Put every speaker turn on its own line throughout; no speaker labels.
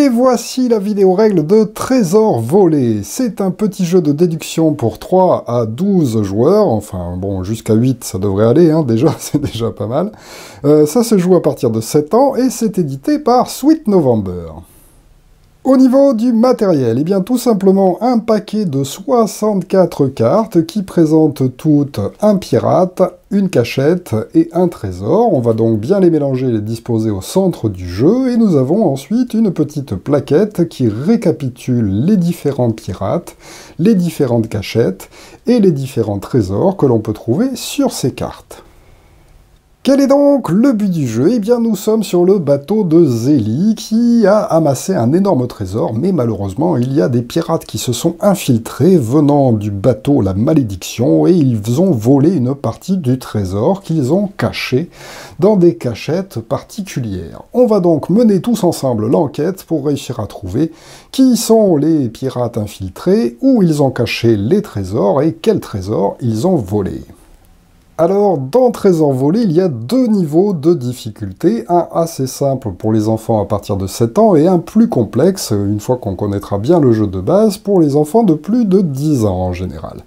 Et voici la vidéo règle de Trésor volé. C'est un petit jeu de déduction pour 3 à 12 joueurs, enfin bon, jusqu'à 8 ça devrait aller, hein, déjà, c'est déjà pas mal. Ça se joue à partir de 7 ans et c'est édité par Sweet November. Au niveau du matériel, eh bien tout simplement un paquet de 64 cartes qui présentent toutes un pirate, une cachette et un trésor. On va donc bien les mélanger et les disposer au centre du jeu, et nous avons ensuite une petite plaquette qui récapitule les différents pirates, les différentes cachettes et les différents trésors que l'on peut trouver sur ces cartes. Quel est donc le but du jeu? Eh bien, nous sommes sur le bateau de Zélie, qui a amassé un énorme trésor, mais malheureusement, il y a des pirates qui se sont infiltrés venant du bateau La Malédiction, et ils ont volé une partie du trésor qu'ils ont caché dans des cachettes particulières. On va donc mener tous ensemble l'enquête pour réussir à trouver qui sont les pirates infiltrés, où ils ont caché les trésors et quels trésors ils ont volés. Alors, dans Trésor volé, il y a deux niveaux de difficulté, un assez simple pour les enfants à partir de 7 ans et un plus complexe, une fois qu'on connaîtra bien le jeu de base, pour les enfants de plus de 10 ans en général.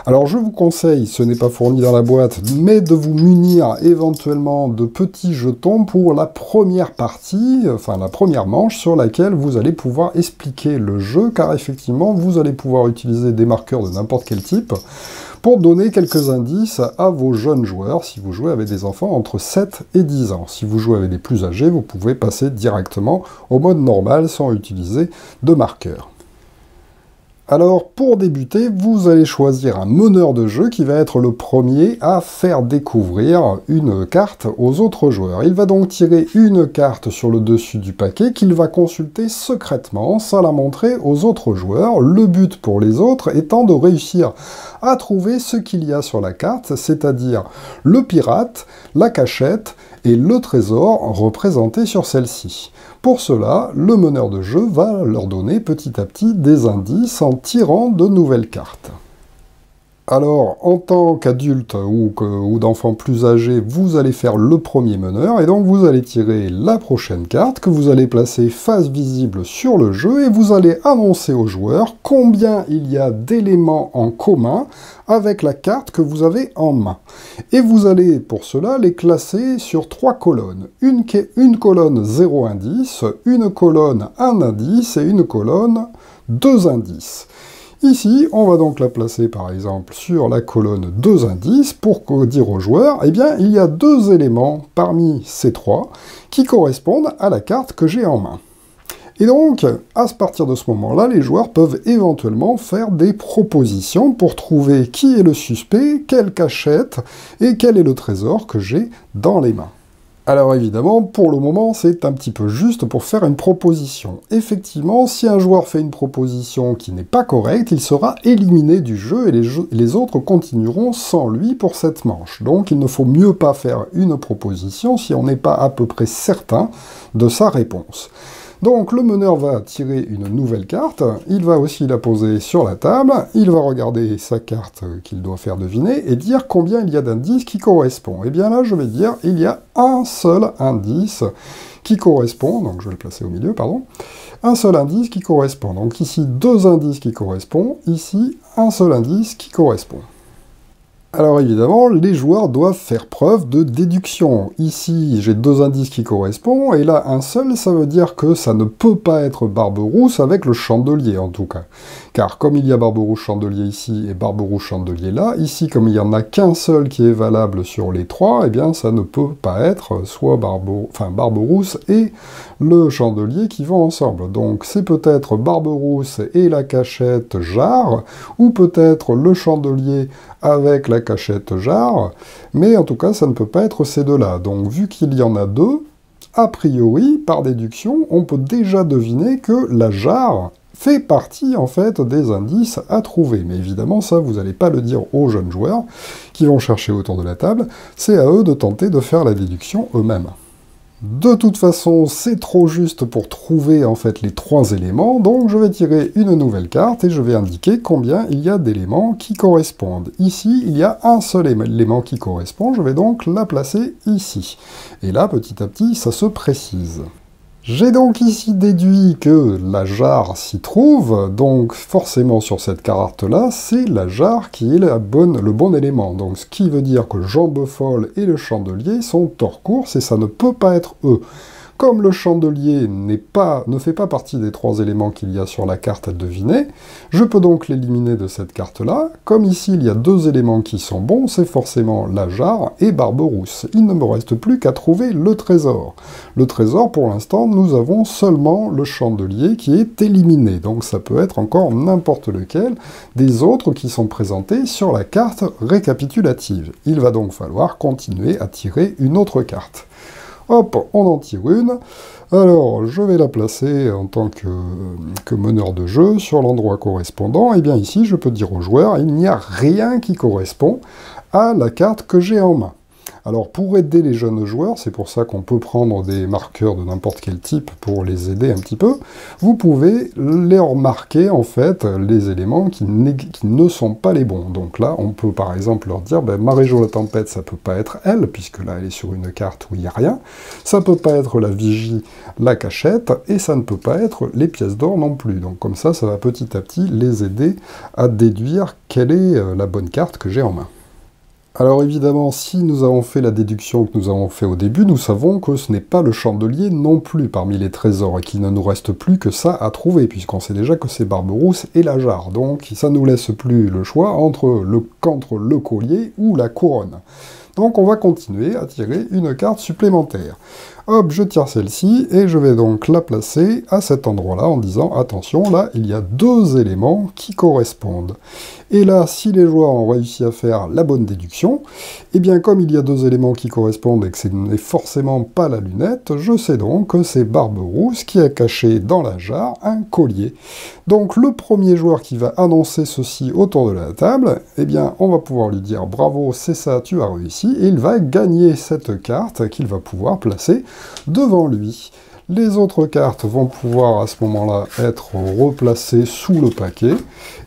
Alors je vous conseille, ce n'est pas fourni dans la boîte, mais de vous munir éventuellement de petits jetons pour la première partie, enfin la première manche sur laquelle vous allez pouvoir expliquer le jeu, car effectivement vous allez pouvoir utiliser des marqueurs de n'importe quel type, pour donner quelques indices à vos jeunes joueurs, si vous jouez avec des enfants entre 7 et 10 ans. Si vous jouez avec des plus âgés, vous pouvez passer directement au mode normal sans utiliser de marqueurs. Alors, pour débuter, vous allez choisir un meneur de jeu qui va être le premier à faire découvrir une carte aux autres joueurs. Il va donc tirer une carte sur le dessus du paquet qu'il va consulter secrètement, sans la montrer aux autres joueurs, le but pour les autres étant de réussir à trouver ce qu'il y a sur la carte, c'est-à-dire le pirate, la cachette et le trésor représenté sur celle-ci. Pour cela, le meneur de jeu va leur donner petit à petit des indices en tirant de nouvelles cartes. Alors, en tant qu'adulte ou d'enfant plus âgé, vous allez faire le premier meneur, et donc vous allez tirer la prochaine carte que vous allez placer face visible sur le jeu, et vous allez annoncer aux joueurs combien il y a d'éléments en commun avec la carte que vous avez en main. Et vous allez, pour cela, les classer sur 3 colonnes. Une colonne 0 indice, une colonne 1 indice et une colonne 2 indices. Ici, on va donc la placer par exemple sur la colonne 2 indices pour dire aux joueurs, eh bien, il y a 2 éléments parmi ces 3 qui correspondent à la carte que j'ai en main. Et donc, à partir de ce moment-là, les joueurs peuvent éventuellement faire des propositions pour trouver qui est le suspect, quelle cachette et quel est le trésor que j'ai dans les mains. Alors évidemment, pour le moment, c'est un petit peu juste pour faire une proposition. Effectivement, si un joueur fait une proposition qui n'est pas correcte, il sera éliminé du jeu et les autres continueront sans lui pour cette manche. Donc il ne faut mieux pas faire une proposition si on n'est pas à peu près certain de sa réponse. Donc le meneur va tirer une nouvelle carte, il va aussi la poser sur la table, il va regarder sa carte qu'il doit faire deviner et dire combien il y a d'indices qui correspondent. Et bien là, je vais dire, il y a un seul indice qui correspond, donc je vais le placer au milieu, pardon, un seul indice qui correspond. Donc ici, 2 indices qui correspondent, ici, un seul indice qui correspond. Alors évidemment, les joueurs doivent faire preuve de déduction. Ici, j'ai 2 indices qui correspondent, et là, un seul, ça veut dire que ça ne peut pas être Barberousse avec le chandelier, en tout cas. Car comme il y a Barberousse chandelier ici et Barberousse chandelier là, ici, comme il n'y en a qu'un seul qui est valable sur les 3, eh bien, ça ne peut pas être soit Barberousse et le chandelier qui vont ensemble. Donc c'est peut-être Barberousse et la cachette jarre, ou peut-être le chandelier avec la cachette jarre, mais en tout cas, ça ne peut pas être ces deux-là. Donc, vu qu'il y en a 2, a priori, par déduction, on peut déjà deviner que la jarre fait partie, en fait, des indices à trouver. Mais évidemment, ça, vous n'allez pas le dire aux jeunes joueurs qui vont chercher autour de la table, c'est à eux de tenter de faire la déduction eux-mêmes. De toute façon, c'est trop juste pour trouver en fait les 3 éléments, donc je vais tirer une nouvelle carte et je vais indiquer combien il y a d'éléments qui correspondent. Ici, il y a un seul élément qui correspond, je vais donc la placer ici. Et là, petit à petit, ça se précise. J'ai donc ici déduit que la jarre s'y trouve, donc forcément sur cette carte-là, c'est la jarre qui est le bon élément. Donc ce qui veut dire que jambe folle et le chandelier sont hors course et ça ne peut pas être eux. Comme le chandelier ne fait pas partie des 3 éléments qu'il y a sur la carte à deviner, je peux donc l'éliminer de cette carte-là. Comme ici il y a 2 éléments qui sont bons, c'est forcément la jarre et Barberousse. Il ne me reste plus qu'à trouver le trésor. Le trésor, pour l'instant, nous avons seulement le chandelier qui est éliminé, donc ça peut être encore n'importe lequel des autres qui sont présentés sur la carte récapitulative. Il va donc falloir continuer à tirer une autre carte. Hop, on en tire une. Alors, je vais la placer en tant que meneur de jeu sur l'endroit correspondant. Et bien ici, je peux dire au joueur, il n'y a rien qui correspond à la carte que j'ai en main. Alors, pour aider les jeunes joueurs, c'est pour ça qu'on peut prendre des marqueurs de n'importe quel type pour les aider un petit peu, vous pouvez leur marquer, en fait, les éléments qui ne sont pas les bons. Donc là, on peut par exemple leur dire, ben, Marie-Jo la tempête, ça peut pas être elle, puisque là, elle est sur une carte où il n'y a rien. Ça peut pas être la vigie, la cachette, et ça ne peut pas être les pièces d'or non plus. Donc comme ça va petit à petit les aider à déduire quelle est la bonne carte que j'ai en main. Alors évidemment, si nous avons fait la déduction que nous avons fait au début, nous savons que ce n'est pas le chandelier non plus parmi les trésors, et qu'il ne nous reste plus que ça à trouver, puisqu'on sait déjà que c'est Barberousse et la jarre. Donc ça nous laisse plus le choix entre le collier ou la couronne. Donc on va continuer à tirer une carte supplémentaire. Hop, je tire celle-ci, et je vais donc la placer à cet endroit-là en disant, attention, là, il y a 2 éléments qui correspondent. Et là, si les joueurs ont réussi à faire la bonne déduction, eh bien, comme il y a 2 éléments qui correspondent et que ce n'est forcément pas la lunette, je sais donc que c'est Barberousse qui a caché dans la jarre un collier. Donc, le premier joueur qui va annoncer ceci autour de la table, eh bien, on va pouvoir lui dire, bravo, c'est ça, tu as réussi, et il va gagner cette carte qu'il va pouvoir placer devant lui. Les autres cartes vont pouvoir à ce moment-là être replacées sous le paquet,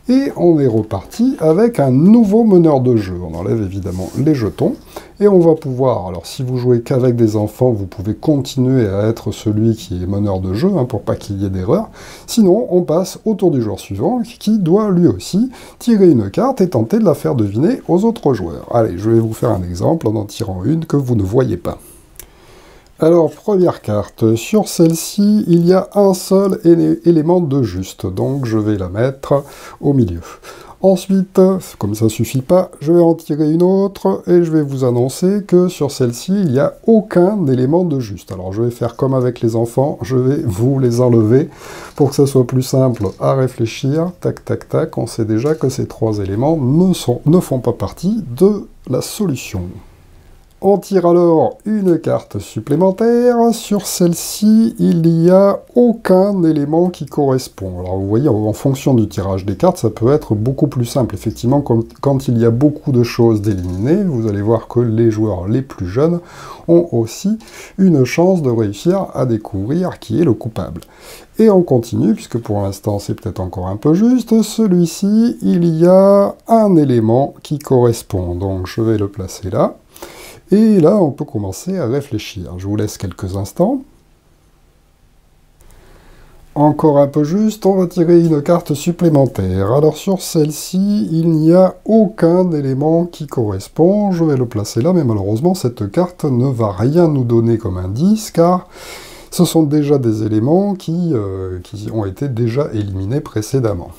et on est reparti avec un nouveau meneur de jeu. On enlève évidemment les jetons, et on va pouvoir, alors si vous jouez qu'avec des enfants, vous pouvez continuer à être celui qui est meneur de jeu, pour pas qu'il y ait d'erreur. Sinon, on passe au tour du joueur suivant, qui doit lui aussi tirer une carte et tenter de la faire deviner aux autres joueurs. Allez, je vais vous faire un exemple en tirant une que vous ne voyez pas. Alors, première carte, sur celle-ci, il y a un seul élément de juste, donc je vais la mettre au milieu. Ensuite, comme ça suffit pas, je vais en tirer une autre, et je vais vous annoncer que sur celle-ci, il n'y a aucun élément de juste. Alors je vais faire comme avec les enfants, je vais vous les enlever, pour que ça soit plus simple à réfléchir. Tac, tac, tac, on sait déjà que ces 3 éléments ne font pas partie de la solution. On tire alors une carte supplémentaire. Sur celle-ci, il n'y a aucun élément qui correspond. Alors vous voyez, en fonction du tirage des cartes, ça peut être beaucoup plus simple. Effectivement, quand il y a beaucoup de choses d'éliminer, vous allez voir que les joueurs les plus jeunes ont aussi une chance de réussir à découvrir qui est le coupable. Et on continue, puisque pour l'instant c'est peut-être encore un peu juste. Celui-ci, il y a un élément qui correspond. Donc je vais le placer là. Et là, on peut commencer à réfléchir. Je vous laisse quelques instants. Encore un peu juste, on va tirer une carte supplémentaire. Alors sur celle-ci, il n'y a aucun élément qui correspond. Je vais le placer là, mais malheureusement, cette carte ne va rien nous donner comme indice, car ce sont déjà des éléments qui ont été déjà éliminés précédemment.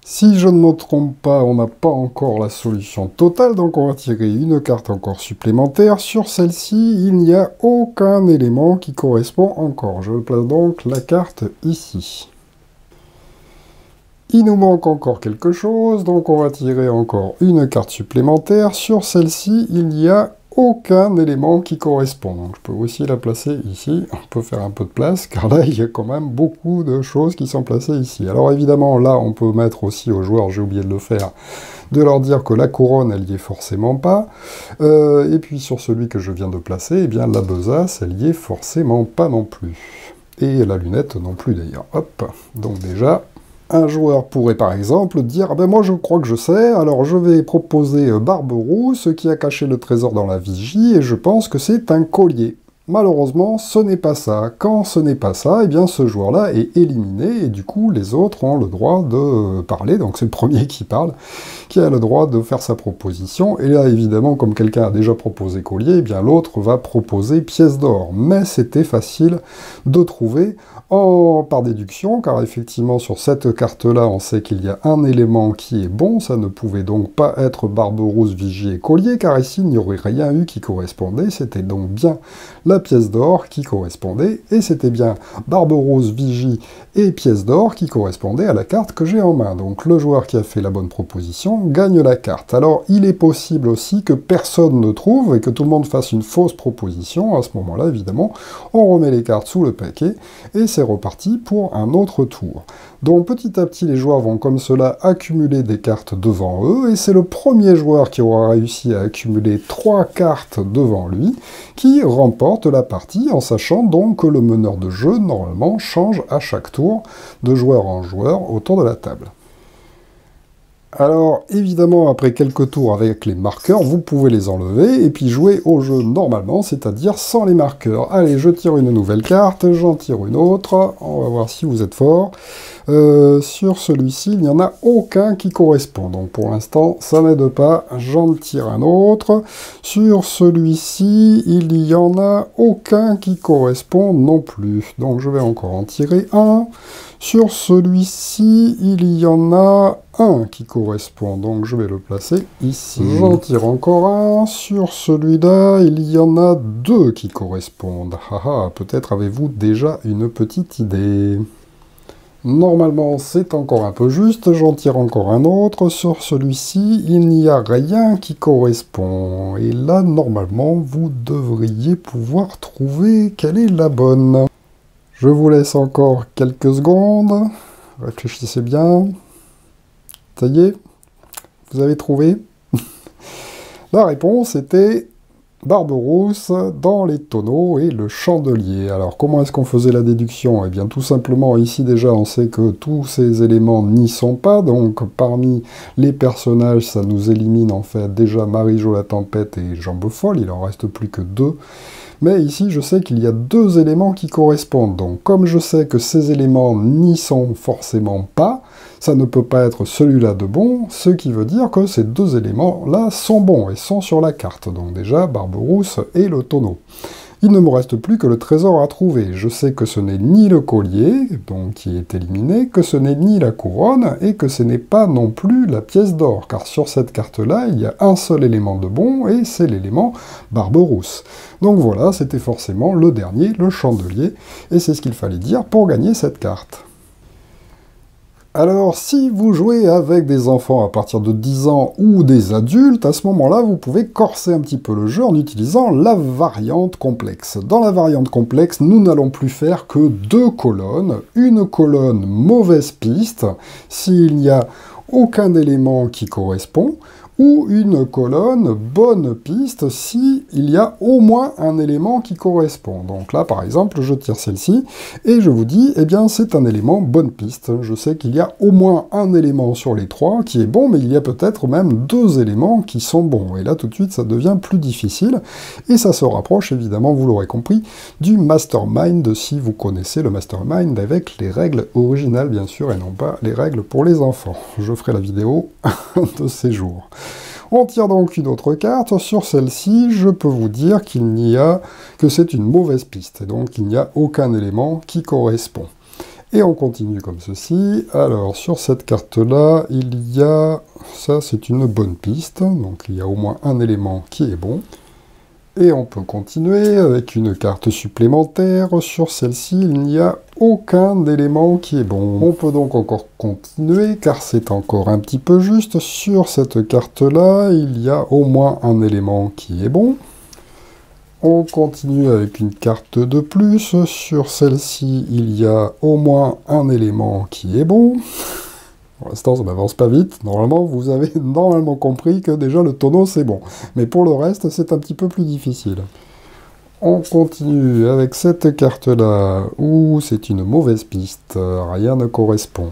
Si je ne me trompe pas, on n'a pas encore la solution totale, donc on va tirer une carte encore supplémentaire. Sur celle-ci, il n'y a aucun élément qui correspond encore. Je place donc la carte ici. Il nous manque encore quelque chose, donc on va tirer encore une carte supplémentaire. Sur celle-ci, il n'y a aucun élément qui correspond. Donc je peux aussi la placer ici. On peut faire un peu de place, car là, il y a quand même beaucoup de choses qui sont placées ici. Alors évidemment, là, on peut mettre aussi aux joueurs, j'ai oublié de le faire, de leur dire que la couronne, elle y est forcément pas. Et puis sur celui que je viens de placer, eh bien la besace, elle y est forcément pas non plus. Et la lunette non plus d'ailleurs. Hop, donc déjà... Un joueur pourrait par exemple dire ah ben moi je crois que je sais, alors je vais proposer Barberousse qui a caché le trésor dans la vigie et je pense que c'est un collier. malheureusement, ce n'est pas ça. Quand ce n'est pas ça, eh bien ce joueur-là est éliminé, et du coup, les autres ont le droit de parler, donc c'est le premier qui parle, qui a le droit de faire sa proposition, et là, évidemment, comme quelqu'un a déjà proposé collier, eh bien l'autre va proposer pièce d'or. Mais c'était facile de trouver par déduction, car effectivement, sur cette carte-là, on sait qu'il y a un élément qui est bon, ça ne pouvait donc pas être Barberousse, Vigie et Collier, car ici, il n'y aurait rien eu qui correspondait, c'était donc bien la pièce d'or qui correspondait, et c'était bien Barberousse, Vigie et pièce d'or qui correspondait à la carte que j'ai en main. Donc le joueur qui a fait la bonne proposition gagne la carte. Alors il est possible aussi que personne ne trouve et que tout le monde fasse une fausse proposition. À ce moment-là, évidemment, on remet les cartes sous le paquet et c'est reparti pour un autre tour. Donc petit à petit, les joueurs vont comme cela accumuler des cartes devant eux, et c'est le premier joueur qui aura réussi à accumuler 3 cartes devant lui qui remporte la partie, en sachant donc que le meneur de jeu, normalement, change à chaque tour de joueur en joueur autour de la table. Alors, évidemment, après quelques tours avec les marqueurs, vous pouvez les enlever et puis jouer au jeu normalement, c'est-à-dire sans les marqueurs. Allez, je tire une nouvelle carte, j'en tire une autre, on va voir si vous êtes fort. Sur celui-ci, il n'y en a aucun qui correspond, donc pour l'instant, ça n'aide pas, j'en tire un autre. Sur celui-ci, il n'y en a aucun qui correspond non plus, donc je vais encore en tirer un. Sur celui-ci, il y en a un qui correspond, donc je vais le placer ici. J'en tire encore un. Sur celui-là, il y en a 2 qui correspondent. Haha, peut-être avez-vous déjà une petite idée. Normalement, c'est encore un peu juste. J'en tire encore un autre. Sur celui-ci, il n'y a rien qui correspond. Et là, normalement, vous devriez pouvoir trouver quelle est la bonne. Je vous laisse encore quelques secondes. Réfléchissez bien. Ça y est, vous avez trouvé? La réponse était Barberousse dans les tonneaux et le chandelier. Alors, comment est-ce qu'on faisait la déduction? Eh bien, tout simplement, ici déjà, on sait que tous ces éléments n'y sont pas. Donc, parmi les personnages, ça nous élimine en fait déjà Marie-Jo la Tempête et Jambe Folle. Il en reste plus que 2. Mais ici, je sais qu'il y a 2 éléments qui correspondent. Donc, comme je sais que ces éléments n'y sont forcément pas, ça ne peut pas être celui-là de bon, ce qui veut dire que ces 2 éléments-là sont bons et sont sur la carte. Donc déjà, Barberousse et le tonneau. Il ne me reste plus que le trésor à trouver. Je sais que ce n'est ni le collier, donc qui est éliminé, que ce n'est ni la couronne, et que ce n'est pas non plus la pièce d'or, car sur cette carte-là, il y a un seul élément de bon, et c'est l'élément Barberousse. Donc voilà, c'était forcément le dernier, le chandelier, et c'est ce qu'il fallait dire pour gagner cette carte. Alors, si vous jouez avec des enfants à partir de 10 ans ou des adultes, à ce moment-là, vous pouvez corser un petit peu le jeu en utilisant la variante complexe. Dans la variante complexe, nous n'allons plus faire que 2 colonnes. Une colonne mauvaise piste, s'il n'y a aucun élément qui correspond, ou une colonne bonne piste si il y a au moins un élément qui correspond. Donc là, par exemple, je tire celle-ci, et je vous dis, eh bien, c'est un élément bonne piste. Je sais qu'il y a au moins un élément sur les 3 qui est bon, mais il y a peut-être même 2 éléments qui sont bons. Et là, tout de suite, ça devient plus difficile, et ça se rapproche, évidemment, vous l'aurez compris, du mastermind, si vous connaissez le mastermind, avec les règles originales, bien sûr, et non pas les règles pour les enfants. Je ferai la vidéo de ces jours. On tire donc une autre carte. Sur celle-ci, je peux vous dire qu'il n'y a que c'est une mauvaise piste, donc il n'y a aucun élément qui correspond. Et on continue comme ceci. Alors, sur cette carte-là, il y a... ça, c'est une bonne piste, donc il y a au moins un élément qui est bon. Et on peut continuer avec une carte supplémentaire. Sur celle-ci, il n'y a aucun élément qui est bon. On peut donc encore continuer, car c'est encore un petit peu juste. Sur cette carte-là, il y a au moins un élément qui est bon. On continue avec une carte de plus. Sur celle-ci, il y a au moins un élément qui est bon. Pour l'instant, ça n'avance pas vite. Normalement, vous avez normalement compris que déjà le tonneau, c'est bon. Mais pour le reste, c'est un petit peu plus difficile. On continue avec cette carte-là, où c'est une mauvaise piste. Rien ne correspond.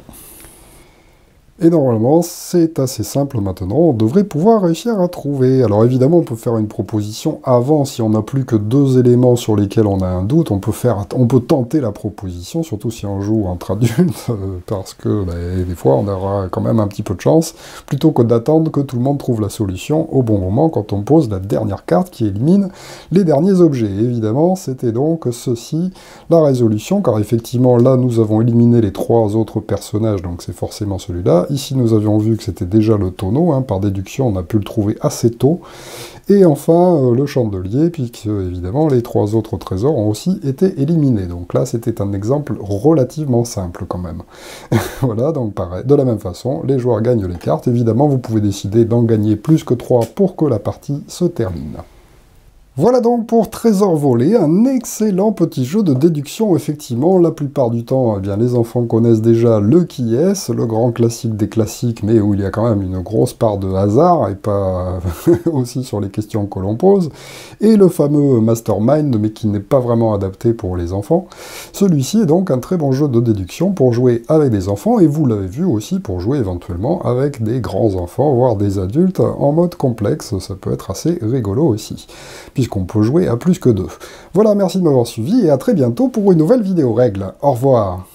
Et normalement, c'est assez simple maintenant, on devrait pouvoir réussir à trouver. Alors évidemment, on peut faire une proposition avant, si on n'a plus que 2 éléments sur lesquels on a un doute, on peut tenter la proposition, surtout si on joue entre adultes, parce que des fois, on aura quand même un petit peu de chance, plutôt que d'attendre que tout le monde trouve la solution au bon moment quand on pose la dernière carte qui élimine les derniers objets. Et évidemment, c'était donc ceci, la résolution, car effectivement, là, nous avons éliminé les 3 autres personnages, donc c'est forcément celui-là. Ici, nous avions vu que c'était déjà le tonneau, hein, par déduction, on a pu le trouver assez tôt. Et enfin, le chandelier, puisque, évidemment, les 3 autres trésors ont aussi été éliminés. Donc là, c'était un exemple relativement simple, quand même. Voilà, donc pareil, de la même façon, les joueurs gagnent les cartes. Évidemment, vous pouvez décider d'en gagner plus que 3 pour que la partie se termine. Voilà donc pour Trésor volé, un excellent petit jeu de déduction, effectivement. La plupart du temps, eh bien, les enfants connaissent déjà le qui est, le grand classique des classiques, mais où il y a quand même une grosse part de hasard, et pas aussi sur les questions que l'on pose, et le fameux Mastermind, mais qui n'est pas vraiment adapté pour les enfants. Celui-ci est donc un très bon jeu de déduction pour jouer avec des enfants, et vous l'avez vu aussi pour jouer éventuellement avec des grands enfants, voire des adultes en mode complexe, ça peut être assez rigolo aussi, puisqu'on peut jouer à plus que 2. Voilà, merci de m'avoir suivi, et à très bientôt pour une nouvelle vidéo règle. Au revoir.